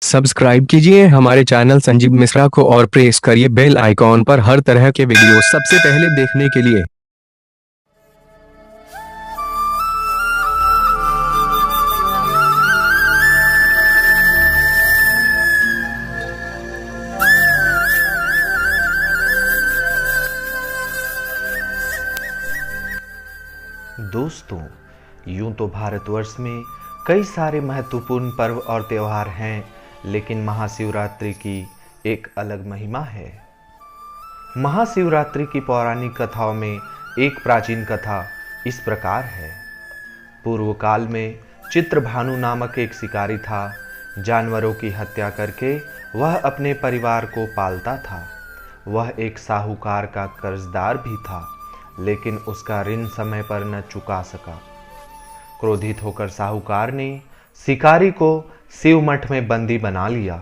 Subscribe कीजिए हमारे channel Sanjeev Mishra को और प्रेस करिए बेल आइकॉन पर हर तरह के वीडियो सबसे पहले देखने के लिए। दोस्तों, यूं तो भारतवर्ष में कई सारे महत्वपूर्ण पर्व और त्यौहार हैं, लेकिन महाशिवरात्रि की एक अलग महिमा है। महाशिवरात्रि की पौराणिक कथाओं में एक प्राचीन कथा इस प्रकार है। पूर्व काल में चित्रभानु नामक एक शिकारी था। जानवरों की हत्या करके वह अपने परिवार को पालता था। वह एक साहूकार का कर्जदार भी था, लेकिन उसका ऋण समय पर न चुका सका। क्रोधित होकर साहूकार ने शिकारी को शिव मठ में बंदी बना लिया।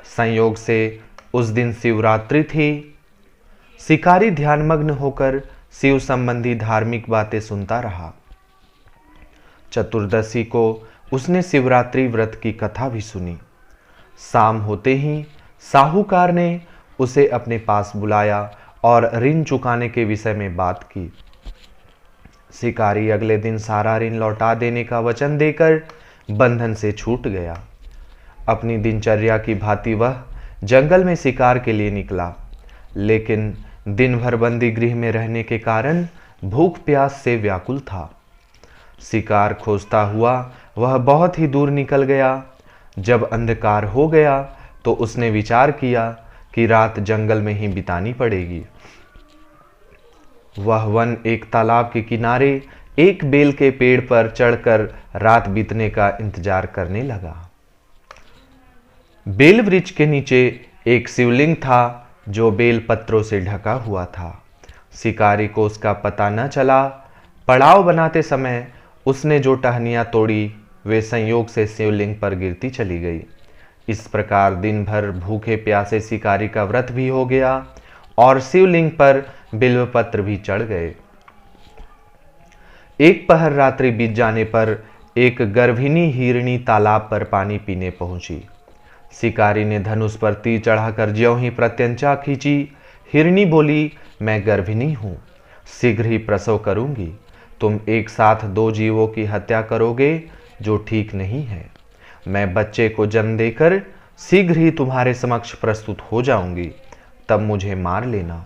संयोग से उस दिन शिवरात्रि थी। शिकारी ध्यानमग्न होकर शिव संबंधी धार्मिक बातें सुनता रहा। चतुर्दशी को उसने शिवरात्रि व्रत की कथा भी सुनी। शाम होते ही साहूकार ने उसे अपने पास बुलाया और ऋण चुकाने के विषय में बात की। शिकारी अगले दिन सारा ऋण लौटा देने का वचन देकर बंधन से छूट गया। अपनी दिनचर्या की भांति वह जंगल में शिकार के लिए निकला, लेकिन दिन भर बंदी गृह में रहने के कारण भूख प्यास से व्याकुल था। शिकार खोजता हुआ वह बहुत ही दूर निकल गया। जब अंधकार हो गया तो उसने विचार किया कि रात जंगल में ही बितानी पड़ेगी। वह वन एक तालाब के किनारे एक बेल के पेड़ पर चढ़कर रात बीतने का इंतजार करने लगा। बेल वृक्ष के नीचे एक शिवलिंग था जो बेल पत्रों से ढका हुआ था। शिकारी को उसका पता न चला। पड़ाव बनाते समय उसने जो टहनियां तोड़ी वे संयोग से शिवलिंग पर गिरती चली गई। इस प्रकार दिन भर भूखे प्यासे शिकारी का व्रत भी हो गया और शिवलिंग पर बिल्वपत्र भी चढ़ गए। एक पहर रात्रि बीत जाने पर एक गर्भिणी हिरणी तालाब पर पानी पीने पहुंची। शिकारी ने धनुष पर तीर चढ़ाकर ज्यों ही प्रत्यंचा खींची, हिरणी बोली, मैं गर्भिणी हूं, शीघ्र ही प्रसव करूंगी। तुम एक साथ दो जीवों की हत्या करोगे, जो ठीक नहीं है। मैं बच्चे को जन्म देकर शीघ्र ही तुम्हारे समक्ष प्रस्तुत हो जाऊंगी, तब मुझे मार लेना।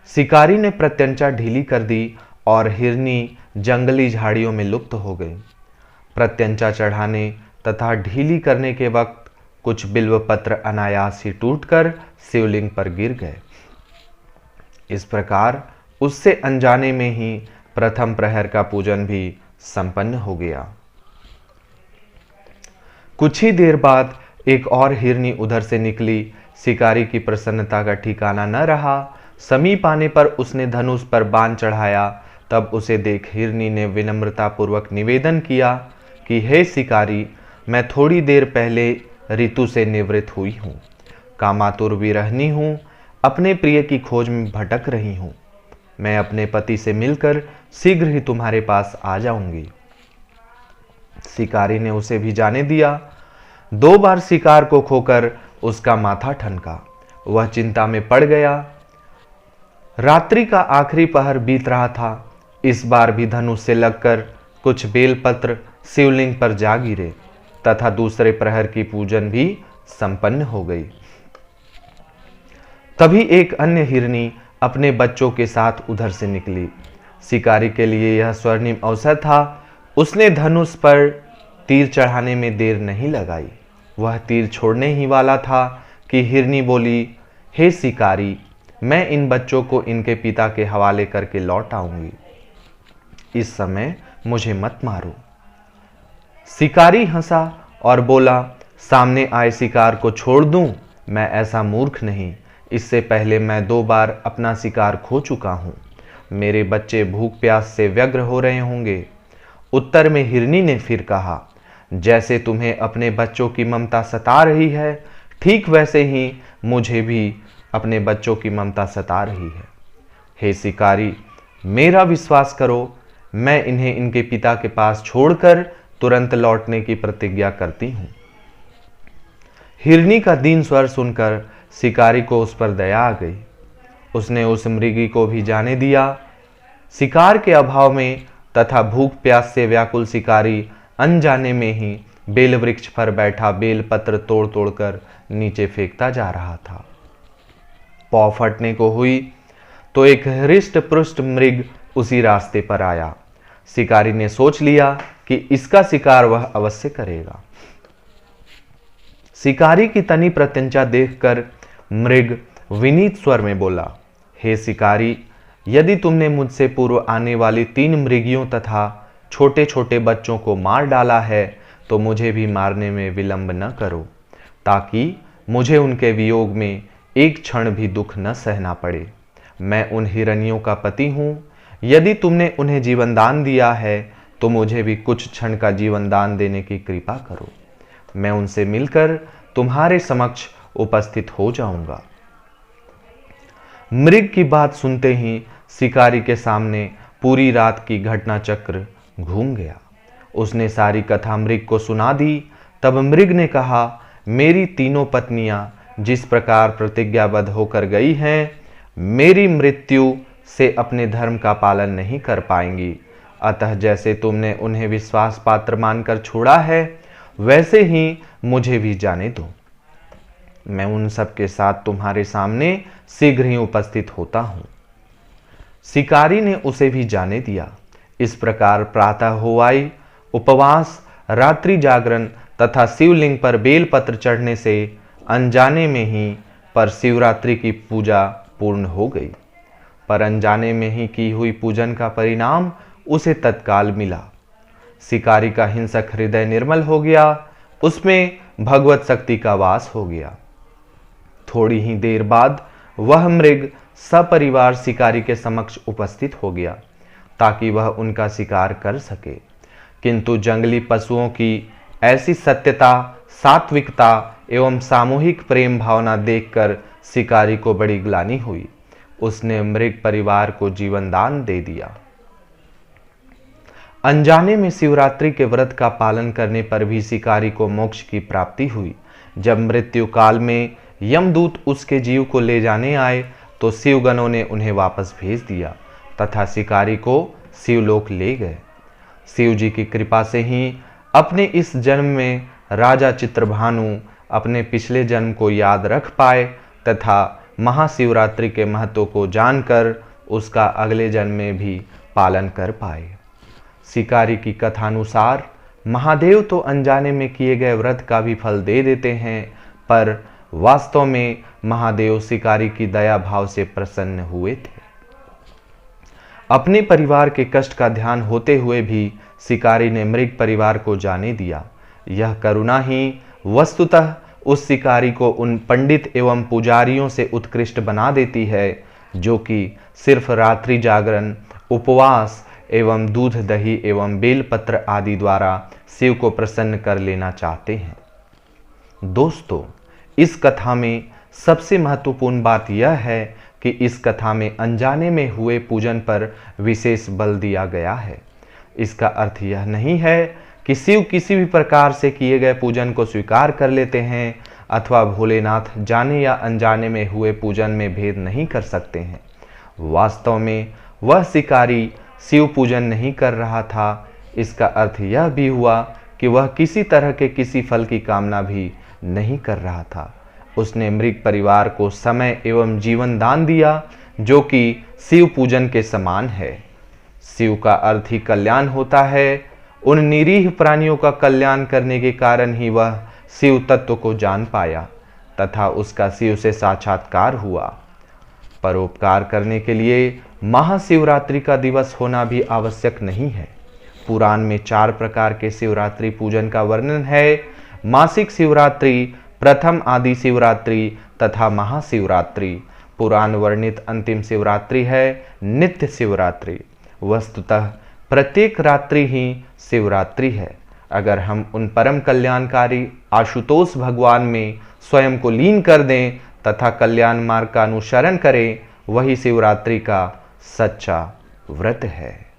शिकारी ने प्रत्यंचा ढीली कर दी और हिरनी जंगली झाड़ियों में लुप्त हो गई। प्रत्यंचा चढ़ाने तथा ढीली करने के वक्त कुछ बिल्वपत्र अनायास ही टूटकर शिवलिंग पर गिर गए। इस प्रकार उससे अनजाने में ही प्रथम प्रहर का पूजन भी संपन्न हो गया। कुछ ही देर बाद एक और हिरनी उधर से निकली। शिकारी की प्रसन्नता का ठिकाना न रहा। समीप आने पर उसने धनुष पर बाण चढ़ाया। तब उसे देख हिरनी ने विनम्रता पूर्वक निवेदन किया कि हे शिकारी, मैं थोड़ी देर पहले ऋतु से निवृत्त हुई हूँ, कामातुर विरहिणी हूँ, अपने प्रिय की खोज में भटक रही हूँ। मैं अपने पति से मिलकर शीघ्र ही तुम्हारे पास आ जाऊंगी। शिकारी ने उसे भी जाने दिया। 2 बार शिकार को खोकर उसका माथा ठनका। वह चिंता में पड़ गया। रात्रि का आखिरी पहर बीत रहा था। इस बार भी धनुष से लगकर कुछ बेलपत्र शिवलिंग पर जा गिरे तथा दूसरे प्रहर की पूजन भी संपन्न हो गई। तभी एक अन्य हिरनी अपने बच्चों के साथ उधर से निकली। शिकारी के लिए यह स्वर्णिम अवसर था। उसने धनुष पर तीर चढ़ाने में देर नहीं लगाई। वह तीर छोड़ने ही वाला था कि हिरनी बोली, हे शिकारी, मैं इन बच्चों को इनके पिता के हवाले करके लौट आऊंगी। इस समय मुझे मत मारो। शिकारी हंसा और बोला, सामने आए शिकार को छोड़ दूं? मैं ऐसा मूर्ख नहीं। इससे पहले मैं 2 बार अपना शिकार खो चुका हूं। मेरे बच्चे भूख प्यास से व्यग्र हो रहे होंगे। उत्तर में हिरनी ने फिर कहा, जैसे तुम्हें अपने बच्चों की ममता सता रही है, ठीक वैसे ही मुझे भी अपने बच्चों की ममता सता रही है। हे शिकारी, मेरा विश्वास करो, मैं इन्हें इनके पिता के पास छोड़कर तुरंत लौटने की प्रतिज्ञा करती हूँ। हिरनी का दीन स्वर सुनकर शिकारी को उस पर दया आ गई। उसने उस मृगी को भी जाने दिया। शिकार के अभाव में तथा भूख प्यास से व्याकुल शिकारी अनजाने में ही बेल वृक्ष पर बैठा बेल पत्र तोड़ तोड़कर नीचे फेंकता जा रहा था। पौ फटने को हुई तो एक हृष्ट पुष्ट मृग उसी रास्ते पर आया। शिकारी ने सोच लिया कि इसका शिकार वह अवश्य करेगा। शिकारी की तनी प्रत्यंचा देखकर मृग विनीत स्वर में बोला, हे शिकारी, यदि तुमने मुझसे पूर्व आने वाली 3 मृगियों तथा छोटे छोटे बच्चों को मार डाला है तो मुझे भी मारने में विलंब न करो, ताकि मुझे उनके वियोग में एक क्षण भी दुख न सहना पड़े। मैं उन हिरनियों का पति हूं। यदि तुमने उन्हें जीवन दान दिया है तो मुझे भी कुछ क्षण का जीवन दान देने की कृपा करो। मैं उनसे मिलकर तुम्हारे समक्ष उपस्थित हो जाऊंगा। मृग की बात सुनते ही शिकारी के सामने पूरी रात की घटना चक्र घूम गया। उसने सारी कथा मृग को सुना दी। तब मृग ने कहा, मेरी तीनों पत्नियां जिस प्रकार प्रतिज्ञाबद्ध होकर गई हैं, मेरी मृत्यु से अपने धर्म का पालन नहीं कर पाएंगी। अतः जैसे तुमने उन्हें विश्वास पात्र मानकर छोड़ा है, वैसे ही मुझे भी जाने दो। मैं उन सब के साथ तुम्हारे सामने शीघ्र ही उपस्थित होता हूं। शिकारी ने उसे भी जाने दिया। इस प्रकार प्रातः हो आई। उपवास, रात्रि जागरण तथा शिवलिंग पर बेलपत्र चढ़ने से अनजाने में ही पर शिवरात्रि की पूजा पूर्ण हो गई। पर अनजाने में ही की हुई पूजन का परिणाम उसे तत्काल मिला। शिकारी का हिंसक हृदय निर्मल हो गया। उसमें भगवत शक्ति का वास हो गया। थोड़ी ही देर बाद वह मृग सपरिवार शिकारी के समक्ष उपस्थित हो गया ताकि वह उनका शिकार कर सके। किंतु जंगली पशुओं की ऐसी सत्यता, सात्विकता एवं सामूहिक प्रेम भावना देखकर शिकारी को बड़ी ग्लानि हुई। उसने मृग परिवार को जीवन दान दे दिया। अनजाने में शिवरात्रि के व्रत का पालन करने पर भी शिकारी को मोक्ष की प्राप्ति हुई। जब मृत्यु काल में यमदूत उसके जीव को ले जाने आए तो शिवगणों ने उन्हें वापस भेज दिया तथा शिकारी को शिवलोक ले गए। शिव जी की कृपा से ही अपने इस जन्म में राजा चित्रभानु अपने पिछले जन्म को याद रख पाए तथा महाशिवरात्रि के महत्व को जानकर उसका अगले जन्म में भी पालन कर पाए। शिकारी की कथानुसार महादेव तो अनजाने में किए गए व्रत का भी फल दे देते हैं, पर वास्तव में महादेव शिकारी की दया भाव से प्रसन्न हुए थे। अपने परिवार के कष्ट का ध्यान होते हुए भी शिकारी ने मृग परिवार को जाने दिया। यह करुणा ही वस्तुतः उस शिकारी को उन पंडित एवं पुजारियों से उत्कृष्ट बना देती है जो कि सिर्फ रात्रि जागरण, उपवास एवं दूध दही एवं बेलपत्र आदि द्वारा शिव को प्रसन्न कर लेना चाहते हैं। दोस्तों, इस कथा में सबसे महत्वपूर्ण बात यह है कि इस कथा में अनजाने में हुए पूजन पर विशेष बल दिया गया है। इसका अर्थ यह नहीं है कि शिव किसी भी प्रकार से किए गए पूजन को स्वीकार कर लेते हैं अथवा भोलेनाथ जाने या अनजाने में हुए पूजन में भेद नहीं कर सकते हैं। वास्तव में वह शिकारी शिव पूजन नहीं कर रहा था। इसका अर्थ यह भी हुआ कि वह किसी तरह के किसी फल की कामना भी नहीं कर रहा था। उसने मृग परिवार को समय एवं जीवन दान दिया जो कि शिव पूजन के समान है। शिव का अर्थ ही कल्याण होता है। उन निरीह प्राणियों का कल्याण करने के कारण ही वह शिव तत्व को जान पाया तथा उसका शिव से साक्षात्कार हुआ। परोपकार करने के लिए महाशिवरात्रि का दिवस होना भी आवश्यक नहीं है। पुराण में 4 प्रकार के शिवरात्रि पूजन का वर्णन है। मासिक शिवरात्रि, प्रथम आदि शिवरात्रि तथा महाशिवरात्रि। पुराण वर्णित अंतिम शिवरात्रि है नित्य शिवरात्रि। वस्तुतः प्रत्येक रात्रि ही शिवरात्रि है। अगर हम उन परम कल्याणकारी आशुतोष भगवान में स्वयं को लीन कर दें तथा कल्याण मार्ग का अनुसरण करें, वही शिवरात्रि का सच्चा व्रत है।